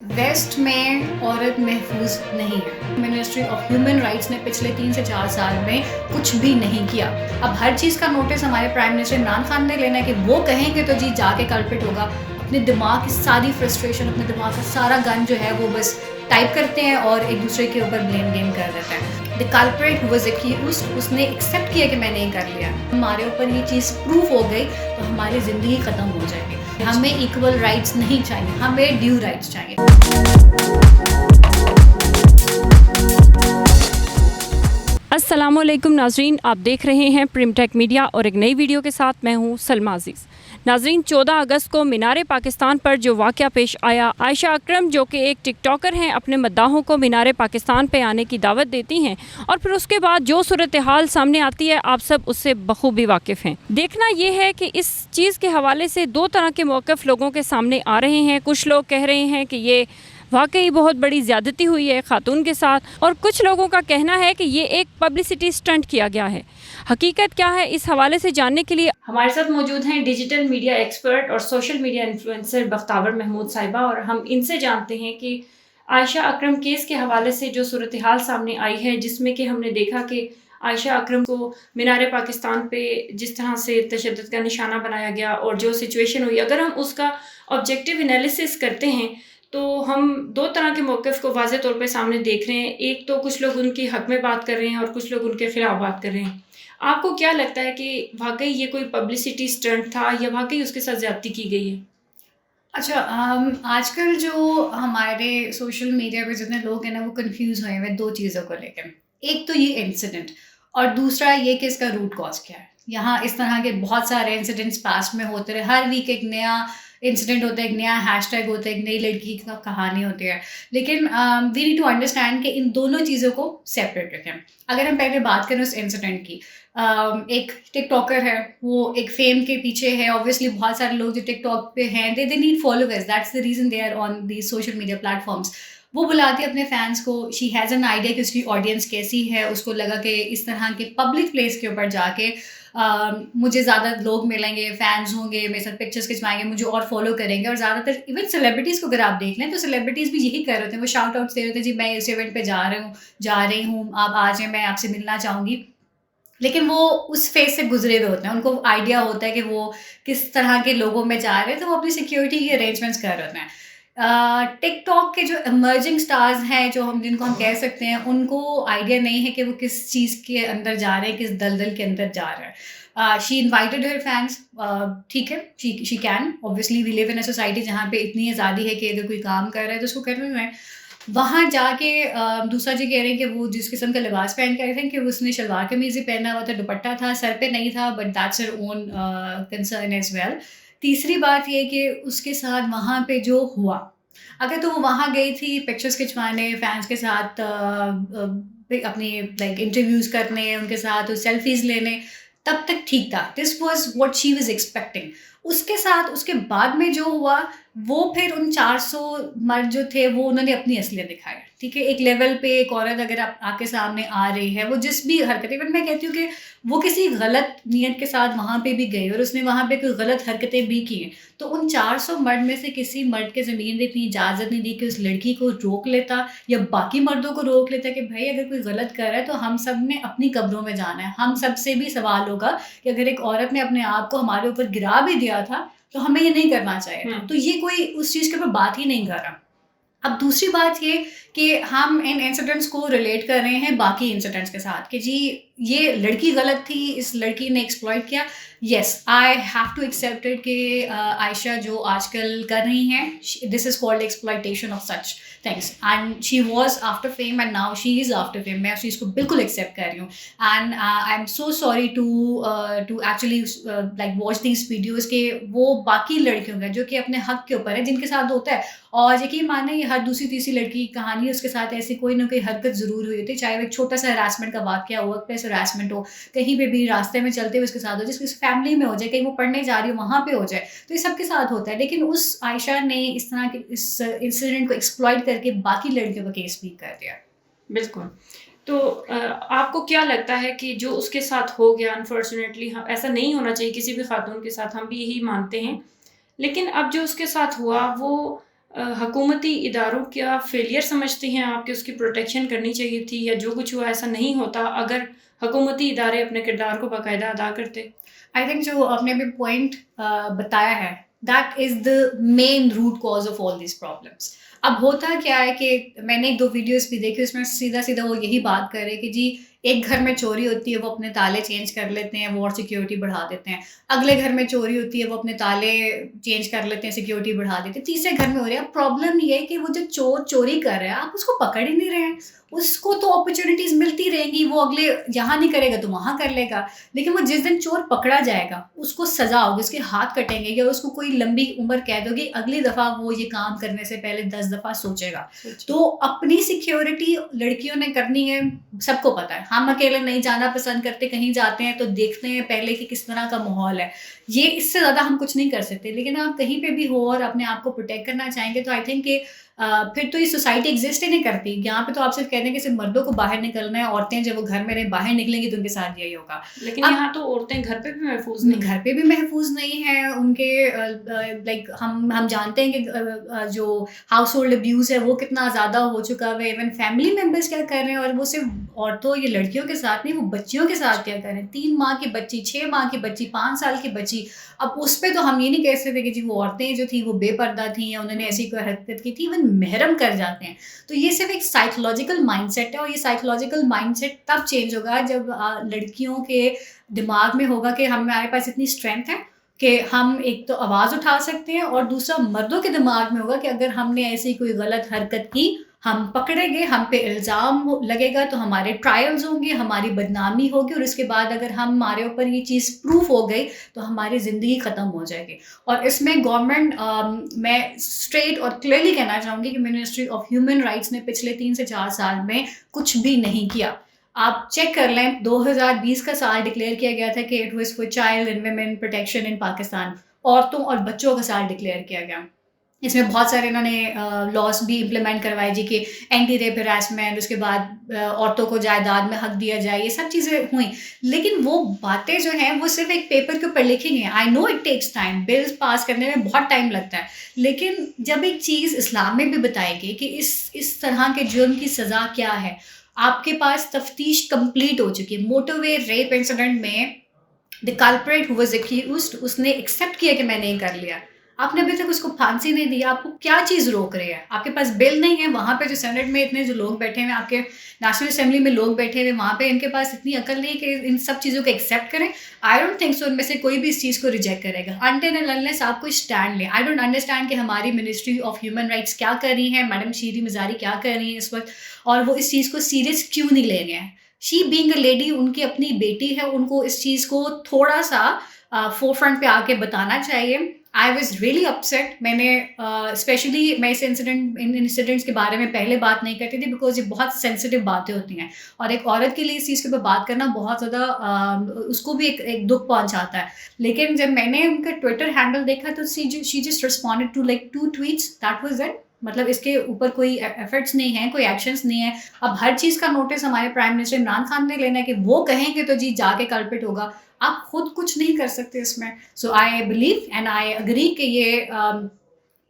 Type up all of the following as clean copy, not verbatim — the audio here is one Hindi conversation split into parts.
वेस्ट में औरत महफूज नहीं है। मिनिस्ट्री ऑफ ह्यूमन राइट्स ने पिछले 3 से 4 साल में कुछ भी नहीं किया। अब हर चीज़ का नोटिस हमारे प्राइम मिनिस्टर इमरान खान ने लेना है कि वो कहेंगे तो जी जाके कल्प्रिट होगा। अपने दिमाग की सारी फ्रस्ट्रेशन, अपने दिमाग का सारा गन जो है वो बस टाइप करते हैं और एक दूसरे के ऊपर ब्लेम गेम कर देते हैं। द कल्प्रिट वाज एक्यूज्ड, उसने एक्सेप्ट किया कि मैंने ये कर लिया। हमारे ऊपर ये चीज़ प्रूफ हो गई तो हमारी ज़िंदगी ख़त्म हो जाएगी। हमें इक्वल राइट्स नहीं चाहिए, हमें ड्यू राइट्स चाहिए। अस्सलामुअलैकुम नाजरीन, आप देख रहे हैं प्रिमटेक मीडिया और एक नई वीडियो के साथ मैं हूं सलमा अजीज़। नाजरीन, 14 अगस्त को मीनार पाकिस्तान पर जो वाक़या पेश आया, आयशा अकरम जो कि एक टिकटॉकर हैं, अपने मद्दाहों को मीनार पाकिस्तान पे आने की दावत देती हैं और फिर उसके बाद जो सूरत हाल सामने आती है आप सब उससे बखूबी वाकिफ़ हैं। देखना ये है कि इस चीज़ के हवाले से दो तरह के मौक़िफ़ लोगों के सामने आ रहे हैं। कुछ लोग कह रहे हैं कि ये वाकई बहुत बड़ी ज़्यादती हुई है ख़ातून के साथ, और कुछ लोगों का कहना है कि ये एक पब्लिसिटी स्टंट किया गया है। हकीकत क्या है, इस हवाले से जानने के लिए हमारे साथ मौजूद हैं डिजिटल मीडिया एक्सपर्ट और social media influencer Bakhtawar Mahmood Sahiba, और हम इनसे जानते हैं कि आयशा अकरम केस के हवाले से जो सूरत हाल सामने आई है, जिसमें कि हमने देखा कि आयशा अकरम को मीनार पाकिस्तान पे जिस तरह से तशद्दुद का निशाना बनाया गया और जो सिचुएशन हुई, अगर हम उसका ऑब्जेक्टिव एनालिसिस करते हैं तो हम दो तरह के मौक़िफ़ को वाज़े तौर पे सामने देख रहे हैं। एक तो कुछ लोग उनके हक़ में बात कर रहे हैं और कुछ लोग उनके ख़िलाफ़ बात कर रहे हैं। आपको क्या लगता है कि वाक़ई ये कोई पब्लिसिटी स्टंट था या वाक़ई उसके साथ ज़्यादती की गई है? अच्छा, आजकल जो हमारे सोशल मीडिया पे जितने लोग हैं ना वो कंफ्यूज हुए हुए हैं 2 चीज़ों को लेकर। एक तो ये इंसिडेंट और दूसरा ये कि इसका रूट कॉज़ क्या है। यहाँ इस तरह के बहुत सारे इंसिडेंट्स पास्ट में होते रहे। हर वीक एक नया इंसिडेंट होता है, एक नया हैशटैग होता है, एक नई लड़की की कहानी होती है। लेकिन वी नीड टू अंडरस्टैंड कि इन दोनों चीज़ों को सेपरेट रखें। अगर हम पहले बात करें उस इंसिडेंट की, एक टिकटॉकर है, वो एक फेम के पीछे है। ऑब्वियसली बहुत सारे लोग जो टिकटॉक पे हैं they need followers, that's the reason they are on the social media platforms. वो बुलाती है अपने फैंस को, शी हैज़ एन आइडिया कि उसकी ऑडियंस कैसी है। उसको लगा कि इस तरह के पब्लिक प्लेस के ऊपर जाके मुझे ज़्यादा लोग मिलेंगे, फैंस होंगे, मेरे साथ पिक्चर्स खिंचवाएंगे, मुझे और फॉलो करेंगे। और ज़्यादातर इवन सेलिब्रिटीज़ को अगर आप देख लें तो सेलिब्रिटीज़ भी यही कर रहे थे, वो शाउट आउट्स दे रहे थे, जी मैं इस इवेंट पे जा रही हूँ, आप आ जाएं, मैं आपसे मिलना चाहूँगी। लेकिन वो उस फेज़ से गुज़रे हुए होते हैं, उनको आइडिया होता है कि वो किस तरह के लोगों में जा रहे हैं, तो वो अपनी सिक्योरिटी के अरेंजमेंट्स कर रहे होते हैं। टिकटॉक के जो इमर्जिंग स्टार्स हैं, जो हम जिनको हम कह सकते हैं, उनको आइडिया नहीं है कि वो किस चीज़ के अंदर जा रहे हैं, किस दलदल के अंदर जा रहे हैं। शी इनवाइटेड हर फैंस, ठीक है, she can, obviously we live in a society जहाँ पे इतनी आज़ादी है कि अगर कोई काम कर रहा है तो उसको करने में। वहाँ जाके दूसरा जी कह रहे हैं कि वो जिस किस्म का लिबास पहन के आए थे कि उसने शलवार कमीज़ ही पहना हुआ था, दुपट्टा था, सर पे नहीं था, but that's her own concern as well. तीसरी बात ये कि उसके साथ वहाँ पे जो हुआ, अगर तो वो वहाँ गई थी पिक्चर्स खिंचवाने, फैन्स के साथ अपनी लाइक इंटरव्यूज़ करने, उनके साथ सेल्फीज़ लेने, तब तक ठीक था। This was what she was expecting. उसके साथ उसके बाद में जो हुआ, वो फिर उन 400 मर्द जो थे वो उन्होंने अपनी असलियत दिखाई, ठीक है? एक लेवल पे एक औरत अगर आप आपके सामने आ रही है, वो जिस भी हरकतें, इवन मैं कहती हूँ कि वो किसी गलत नीयत के साथ वहाँ पे भी गई और उसने वहाँ पे कोई गलत हरकतें भी की हैं, तो उन 400 मर्द में से किसी मर्द के ज़मीर ने इतनी इजाज़त नहीं दी कि उस लड़की को रोक लेता या बाकी मर्दों को रोक लेता कि भाई अगर कोई गलत कर रहा है तो हम सब ने अपनी कब्रों में जाना है। हम सब से भी सवाल होगा कि अगर एक औरत ने अपने आप को हमारे ऊपर गिरा भी दिया था, तो हमें ये नहीं करना चाहिए था। तो ये कोई उस चीज़ के ऊपर बात ही नहीं कर रहा। अब दूसरी बात ये कि हम इन इंसिडेंट्स को रिलेट कर रहे हैं बाकी इंसिडेंट्स के साथ कि जी ये लड़की गलत थी, इस लड़की ने एक्सप्लॉइट किया। Yes, I have to accept it कि आयशा जो आजकल कर रही हैं, this is called exploitation of such things, and she was after fame and now she is after fame. मैं उस चीज़ को बिल्कुल एक्सेप्ट कर रही हूँ, and I am so sorry to actually like watch these videos के वो बाकी लड़कियों का जो कि अपने हक के ऊपर है, जिनके साथ होता है। और यकीन माने ये हर दूसरी तीसरी लड़की की कहानी है, उसके साथ ऐसी कोई ना कोई हरकत ज़रूर हुई होती है, चाहे वो एक छोटा सा हरासमेंट का वाक़या हो, वर्क प्लेस हरासमेंट हो, कहीं पे भी रास्ते में चलते हुए उसके साथ हो, जिसकी फैमिली में हो जाए, कहीं वो पढ़ने जा रही हो वहाँ पे हो जाए, तो ये सबके साथ होता है। लेकिन उस आयशा ने इस तरह के इस इंसिडेंट को एक्सप्लॉइट करके बाकी लड़कियों का केस भी कर दिया। बिल्कुल। तो आपको क्या लगता है कि जो उसके साथ हो गया, अनफॉर्चुनेटली ऐसा नहीं होना चाहिए किसी भी खातून के साथ, हम भी यही मानते हैं। लेकिन अब जो उसके साथ हुआ वो हुकूमती इदारों का फेलियर समझती हैं आप कि उसकी प्रोटेक्शन करनी चाहिए थी, या जो कुछ हुआ ऐसा नहीं होता अगर हुकूमती इदारे अपने किरदार को बाकायदा अदा करते? आई थिंक जो आपने अभी पॉइंट बताया है, that is the main root cause of all this problems. अब होता क्या है कि मैंने एक दो वीडियोस भी देखी, उसमें सीधा सीधा वो यही बात कर रहे हैं कि जी एक घर में चोरी होती है, वो अपने ताले चेंज कर लेते हैं, वो और सिक्योरिटी बढ़ा देते हैं। अगले घर में चोरी होती है, वो अपने ताले चेंज कर लेते हैं, सिक्योरिटी बढ़ा देते हैं। तीसरे घर में हो रहा है। प्रॉब्लम ये है कि वो जो चोर चोरी कर रहा है, आप उसको पकड़ ही नहीं रहे हैं। उसको तो अपॉर्चुनिटीज मिलती रहेंगी, वो अगले यहाँ नहीं करेगा तो वहाँ कर लेगा। लेकिन वो जिस दिन चोर पकड़ा जाएगा, उसको सजा होगी, उसके हाथ कटेंगे, या उसको कोई लंबी उम्र कैद होगी, अगली दफा वो ये काम करने से पहले 10 दफा सोचेगा। तो अपनी सिक्योरिटी लड़कियों ने करनी है, सबको पता है। हम अकेले नहीं जाना पसंद करते, कहीं जाते हैं तो देखते हैं पहले कि किस तरह का माहौल है। ये इससे ज़्यादा हम कुछ नहीं कर सकते। लेकिन आप कहीं पे भी हो और अपने आप को प्रोटेक्ट करना चाहेंगे तो आई थिंक कि फिर तो ये सोसाइटी एग्जिस्ट ही नहीं करती। यहाँ पे तो आप सिर्फ कहते हैं कि सिर्फ मर्दों को बाहर निकलना है, औरतें जब वो घर में नहीं बाहर निकलेंगी तो उनके साथ यही होगा। लेकिन अब यहाँ तो औरतें घर पे भी महफूज नहीं। घर पे भी महफूज नहीं है उनके। लाइक हम जानते हैं कि जो हाउस होल्ड अब्यूज़ है वो कितना ज़्यादा हो चुका है। इवन फैमिली मेम्बर्स क्या कर रहे हैं, और वो सिर्फ औरतों या लड़कियों के साथ नहीं, वो बच्चियों के साथ क्या कर रहे हैं। 3 माह की बच्ची, 6 माह की बच्ची, 5 साल की बच्ची। अब उस पे तो हम ये नहीं कह सकते कि जी वो औरतें जो थी वो बेपर्दा थी या उन्होंने ऐसी कोई हरकत की थी। इवन महरम कर जाते हैं। तो ये सिर्फ एक साइकोलॉजिकल माइंडसेट है, और ये साइकोलॉजिकल माइंडसेट तब चेंज होगा जब लड़कियों के दिमाग में होगा कि हमारे पास इतनी स्ट्रेंथ है कि हम एक तो आवाज़ उठा सकते हैं, और दूसरा मर्दों के दिमाग में होगा कि अगर हमने ऐसी कोई गलत हरकत की, हम पकड़े गए, हम पे इल्ज़ाम लगेगा, तो हमारे ट्रायल्स होंगे, हमारी बदनामी होगी, और उसके बाद अगर हमारे ऊपर ये चीज़ प्रूफ हो गई तो हमारी ज़िंदगी ख़त्म हो जाएगी। और इसमें गवर्नमेंट, मैं स्ट्रेट और क्लियरली कहना चाहूँगी कि मिनिस्ट्री ऑफ ह्यूमन राइट्स ने पिछले 3 से 4 साल में कुछ भी नहीं किया। आप चेक कर लें, 2020 का साल डिक्लेयर किया गया था कि it was for child and women protection in Pakistan. औरतों और बच्चों का साल डिक्लेयर किया गया। इसमें बहुत सारे इन्होंने लॉस भी इम्प्लीमेंट करवाए जी कि एंटी रेप हरासमेंट, उसके बाद औरतों को जायदाद में हक दिया जाए, ये सब चीज़ें हुई। लेकिन वो बातें जो हैं वो सिर्फ एक पेपर के ऊपर लिखी नहीं है। I know it takes time, bills pass करने में बहुत टाइम लगता है। लेकिन जब एक चीज़ इस्लाम में भी बताई गई कि इस तरह के जुर्म की सज़ा क्या है, आपके पास तफ्तीश कंप्लीट हो चुकी है। मोटरवे रेप इंसिडेंट में the culprit who was accused, उसने एक्सेप्ट किया कि मैंने ये कर लिया। आपने अभी तक उसको फांसी नहीं दी। आपको क्या चीज़ रोक रही है? आपके पास बिल नहीं है। वहाँ पे जो सेनेट में इतने जो लोग बैठे हुए हैं, आपके नेशनल असेंबली में लोग बैठे हुए, वहाँ पे इनके पास इतनी अकल नहीं है कि इन सब चीज़ों को एक्सेप्ट करें। आई डोंट थिंक सो उनमें से कोई भी इस चीज़ को रिजेक्ट करेगा अनटिल एंड अनलेस आप कोई स्टैंड लें। आई डोंट अंडरस्टैंड कि हमारी मिनिस्ट्री ऑफ ह्यूमन राइट्स क्या कर रही है, मैडम शीरी मज़ारी क्या कर रही हैं इस वक्त, और वो इस चीज़ को सीरियस क्यों नहीं ले रहे हैं। शी बीइंग अ लेडी, उनकी अपनी बेटी है, उनको इस चीज़ को थोड़ा सा फोरफ्रंट पे आके बताना चाहिए। I was really upset. मैंने स्पेशली मैं इस इन इंसिडेंट्स के बारे में पहले बात नहीं करती थी, बिकॉज ये बहुत सेंसिटिव बातें होती हैं, और एक औरत के लिए इस चीज़ के ऊपर बात करना बहुत ज़्यादा उसको भी एक दुख पहुंचाता है। लेकिन जब मैंने उनका ट्विटर हैंडल देखा तो she just responded to like 2 tweets, that was it. मतलब इसके ऊपर कोई एफर्ट्स नहीं है, कोई एक्शंस नहीं है। अब हर चीज़ का नोटिस हमारे प्राइम मिनिस्टर इमरान खान ने लेना है कि वो कहेंगे तो जी जाके कल्पिट होगा। आप खुद कुछ नहीं कर सकते इसमें। So I believe and I agree कि ये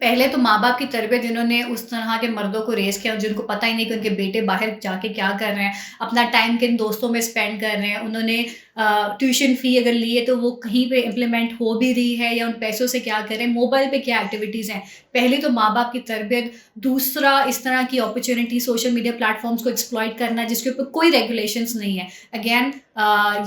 पहले तो माँ बाप की तरबियत, जिन्होंने उस तरह के मर्दों को रेस किया, जिनको पता ही नहीं कि उनके बेटे बाहर जाके क्या कर रहे हैं, अपना टाइम किन दोस्तों में स्पेंड कर रहे हैं, उन्होंने ट्यूशन फ़ी अगर ली है तो वो कहीं पे इम्प्लीमेंट हो भी रही है, या उन पैसों से क्या करें, मोबाइल पे क्या एक्टिविटीज़ हैं। पहले तो माँ बाप की तरबियत, दूसरा इस तरह की अपॉर्चुनिटी सोशल मीडिया प्लेटफॉर्म्स को एक्सप्लॉइट करना जिसके ऊपर कोई रेगुलेशंस नहीं है। अगेन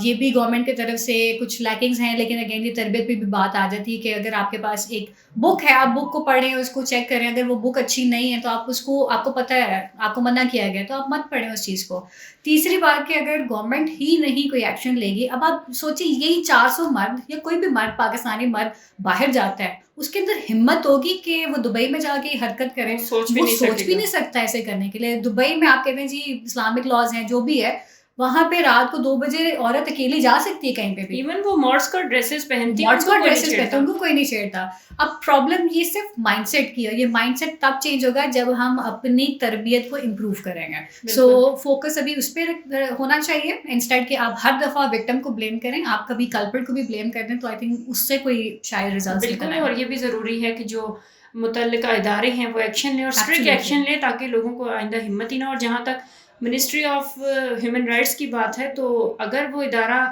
ये भी गवर्नमेंट की तरफ से कुछ लैकिंग्स हैं, लेकिन अगेन ये तरबियत पे भी बात आ जाती है कि अगर आपके पास एक बुक है, आप बुक को पढ़ें, उसको चेक करें। अगर वो बुक अच्छी नहीं है तो आप उसको, आपको पता है, आपको मना किया गया तो आप मत पढ़ें उस चीज़ को। तीसरी बात कि अगर गवर्नमेंट ही नहीं कोई एक्शन लेगी, अब आप सोचिए यही 400 मर्द या कोई भी मर्द, पाकिस्तानी मर्द बाहर जाता है, उसके अंदर हिम्मत होगी कि वो दुबई में जाके हरकत करे? सोच भी नहीं सकता ऐसे करने के लिए। दुबई में आप कहते हैं जी इस्लामिक लॉज हैं, जो भी है, वहाँ पे रात को 2 बजे औरत अकेली जा सकती है कहीं पे भी। इवन वो मॉड्स का ड्रेसेस पहनती है, उनको कोई नहीं छेड़ता। अब प्रॉब्लम ये सिर्फ माइंडसेट की है। ये माइंडसेट तब चेंज होगा जब हम अपनी तरबियत को इम्प्रूव करेंगे। सो फोकस अभी उस पर होना चाहिए, इंस्टेड कि आप हर दफ़ा विक्टिम को ब्लेम करें, आप कभी कल्प्रिट को भी ब्लेम कर दें, तो आई थिंक उससे कोई शायद रिजल्ट बिल्कुल। और ये भी ज़रूरी है कि जो मुतल्लिका इदारे हैं वो एक्शन लें और स्ट्रिक्ट Absolutely. एक्शन लें, ताकि लोगों को आइंदा हिम्मत ही ना हो। और जहाँ तक मिनिस्ट्री ऑफ ह्यूमन राइट्स की बात है, तो अगर वो इदारा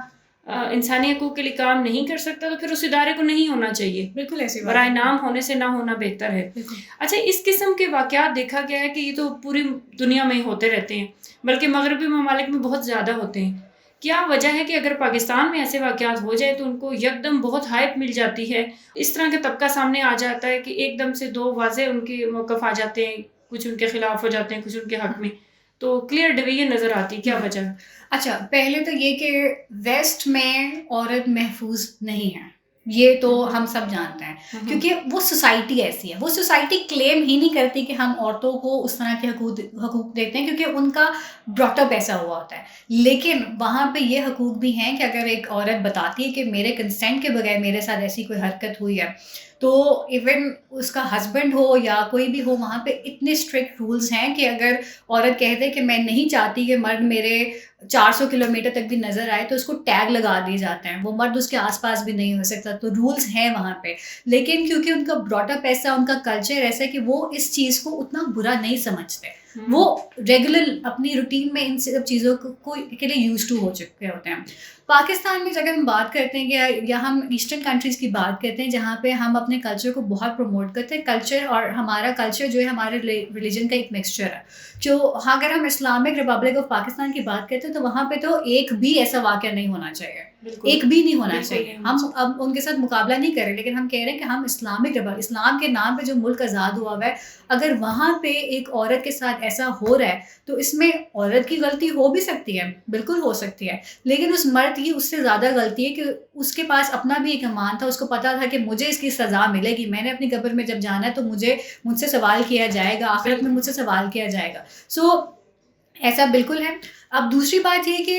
इंसानी हकूक़ के लिए काम नहीं कर सकता तो फिर उस इदारे को नहीं होना चाहिए। बिल्कुल ऐसी बात बराए है। नाम होने से ना होना बेहतर है। बिल्कुल। अच्छा, इस किस्म के वाक़यात देखा गया है कि ये तो पूरी दुनिया में होते रहते हैं, बल्कि मगरबी ममालिक में बहुत ज़्यादा होते हैं। क्या वजह है कि अगर पाकिस्तान में ऐसे वाक़यात हो जाए तो उनको यकदम बहुत हाइप मिल जाती है, इस तरह का तबका सामने आ जाता है कि एकदम से दो वाज़े उनके मौक़िफ़ आ जाते हैं, कुछ उनके ख़िलाफ़ हो जाते हैं, कुछ उनके हक़ में, तो क्लियर डिवीज़न नज़र आती है, क्या वजह है? अच्छा, पहले तो ये कि वेस्ट में औरत महफूज नहीं है, ये तो हम सब जानते हैं, क्योंकि वो सोसाइटी ऐसी है। वो सोसाइटी क्लेम ही नहीं करती कि हम औरतों को उस तरह के हकूक़ देते हैं, क्योंकि उनका ब्रॉटअप ऐसा हुआ होता है। लेकिन वहाँ पे ये हकूक़ भी हैं कि अगर एक औरत बताती है कि मेरे कंसेंट के बगैर मेरे साथ ऐसी कोई हरकत हुई है, तो इवन उसका हस्बैंड हो या कोई भी हो, वहाँ पे इतने स्ट्रिक्ट रूल्स हैं कि अगर औरत कह दे कि मैं नहीं चाहती कि मर्द मेरे 400 किलोमीटर तक भी नज़र आए, तो उसको टैग लगा दिए जाते हैं, वो मर्द उसके आसपास भी नहीं हो सकता। तो रूल्स हैं वहाँ पे, लेकिन क्योंकि उनका ब्रॉटअप ऐसा, उनका कल्चर ऐसा है कि वो इस चीज़ को उतना बुरा नहीं समझते। वो रेगुलर अपनी रूटीन में इन सब चीज़ों को के लिए यूज टू हो चुके होते हैं। पाकिस्तान में अगर हम बात करते हैं या हम ईस्टर्न कंट्रीज़ की बात करते हैं, जहाँ पे हम अपने कल्चर को बहुत प्रमोट करते हैं, कल्चर और हमारा कल्चर जो है हमारे रिलीजन का एक मिक्सचर है। जो हाँ, अगर हम इस्लामिक रिपब्लिक ऑफ पाकिस्तान की बात करते हैं, तो वहाँ पे तो एक भी ऐसा वाक़या नहीं होना चाहिए, एक भी नहीं होना चाहिए। हम अब उनके साथ मुकाबला नहीं कर रहे, लेकिन हम कह रहे हैं कि हम इस्लामिक रिपब्लिक, इस्लाम के नाम पे जो मुल्क आज़ाद हुआ हुआ है, अगर वहाँ पे एक औरत के साथ ऐसा हो रहा है, तो इसमें औरत की गलती हो भी सकती है, बिल्कुल हो सकती है, लेकिन उस मर्द की उससे ज़्यादा गलती है कि उसके पास अपना भी एक ईमान था, उसको पता था कि मुझे इसकी सज़ा मिलेगी, मैंने अपनी कब्र में जब जाना है तो मुझसे सवाल किया जाएगा, आखिरत में मुझसे सवाल किया जाएगा। सो ऐसा बिल्कुल है। अब दूसरी बात ये कि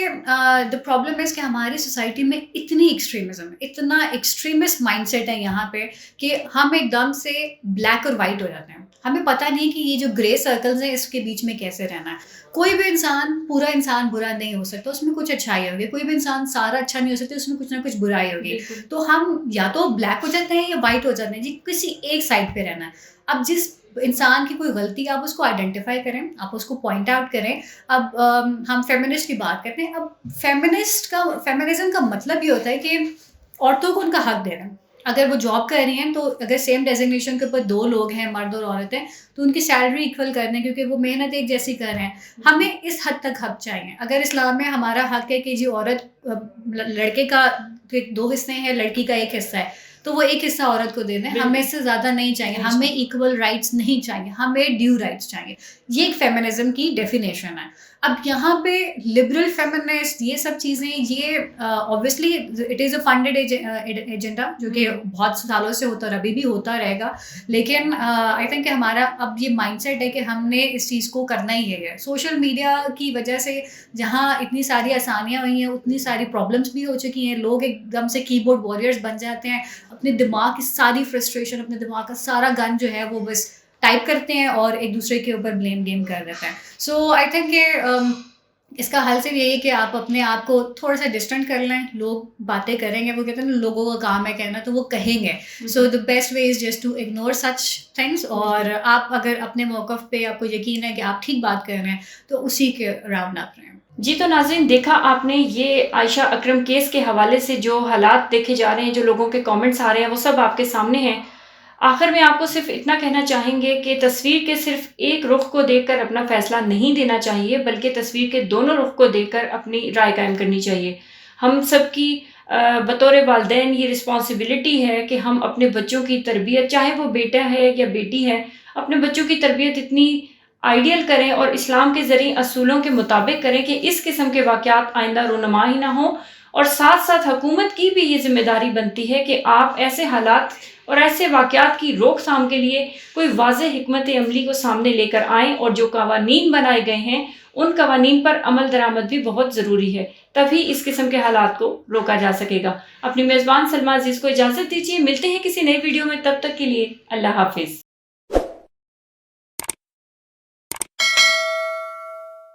द प्रॉब्लम इज़ कि हमारी सोसाइटी में इतनी एक्सट्रीमिज़म है, इतना एक्सट्रीमिस्ट माइंडसेट है यहाँ पे कि हम एकदम से ब्लैक और वाइट हो जाते हैं। हमें पता नहीं कि ये जो ग्रे सर्कल्स हैं, इसके बीच में कैसे रहना है। कोई भी इंसान, पूरा इंसान बुरा नहीं हो सकता, उसमें कुछ अच्छाई होगी। कोई भी इंसान सारा अच्छा नहीं हो सकता, उसमें कुछ ना कुछ बुराई होगी। तो हम या तो ब्लैक हो जाते हैं या वाइट हो जाते हैं, जी किसी एक साइड पे रहना है। अब जिस इंसान की कोई गलती, आप उसको आइडेंटिफाई करें, आप उसको पॉइंट आउट करें। अब हम फेमिनिस्ट की बात करते हैं। अब फेमिनिज्म का मतलब ये होता है कि औरतों को उनका हक दे रहे हैं। अगर वो जॉब कर रही हैं, तो अगर सेम डेजिग्नेशन के ऊपर 2 लोग हैं, मर्द और औरत हैं, तो उनकी सैलरी इक्वल करने, क्योंकि वो मेहनत एक जैसी कर रहे हैं। हमें इस हद तक हक चाहिए। अगर इस्लाम में हमारा हक है कि जी औरत, लड़के का 2 हिस्से हैं, लड़की का 1 हिस्सा है, तो वो 1 हिस्सा औरत को दे दें। हमें इससे ज़्यादा नहीं चाहिए, हमें इक्वल राइट्स नहीं चाहिए, हमें ड्यू राइट्स चाहिए। ये एक फेमिनिज्म की डेफिनेशन है। अब यहाँ पे लिबरल फेमिनिस्ट, ये सब चीज़ें, ये obviously it is a funded agenda, जो कि बहुत सालों से होता और अभी भी होता रहेगा। लेकिन आई थिंक हमारा अब ये माइंडसेट है कि हमने इस चीज़ को करना ही है। सोशल मीडिया की वजह से जहाँ इतनी सारी आसानियाँ हुई हैं, उतनी सारी प्रॉब्लम्स भी हो चुकी हैं। लोग एकदम से कीबोर्ड वॉरियर्स बन जाते हैं, अपने दिमाग की सारी फ्रस्ट्रेशन, अपने दिमाग का सारा गन जो है वो बस टाइप करते हैं और एक दूसरे के ऊपर ब्लेम गेम कर देते हैं। सो आई थिंक इसका हल सिर्फ यही है कि आप अपने आप को थोड़ा सा डिस्टेंट कर लें। लोग बातें करेंगे, वो कहते हैं ना, लोगों का काम है कहना, तो वो कहेंगे। So the best way is just to ignore such things. और आप अगर अपने मौक़िफ़ पे आपको यकीन है कि आप ठीक बात कर रहे हैं, तो उसी के अराउंड आप रहें। जी, तो नाज़रीन, देखा आपने, ये आयशा अकरम केस के हवाले से जो हालात देखे जा रहे हैं, जो लोगों के कमेंट्स आ रहे हैं, वो सब आपके सामने हैं। आखिर में आपको सिर्फ इतना कहना चाहेंगे कि तस्वीर के सिर्फ एक रुख को देखकर अपना फ़ैसला नहीं देना चाहिए, बल्कि तस्वीर के दोनों रुख को देखकर अपनी राय कायम करनी चाहिए। हम सब की बतौर वालिदैन ये रिस्पॉन्सिबिलिटी है कि हम अपने बच्चों की तरबियत, चाहे वो बेटा है या बेटी है, अपने बच्चों की तरबियत इतनी आइडियल करें और इस्लाम के ज़रिए असूलों के मुताबिक करें कि इस किस्म के वाक़यात आइंदा रोनमा ही ना हो। और साथ साथ हुकूमत की भी ये ज़िम्मेदारी बनती है कि आप ऐसे हालात और ऐसे वाक़यात की रोकथाम के लिए कोई वाज़ेह हिकमत अमली को सामने लेकर आएँ, और जो कवानीन बनाए गए हैं उन कवानीन पर अमल दरामद भी बहुत ज़रूरी है, तभी इस किस्म के हालात को रोका जा सकेगा। अपनी मेज़बान सलमा अज़ीज़ को इजाज़त दीजिए, मिलते हैं किसी नए वीडियो में, तब तक के लिए अल्लाह हाफ़िज़।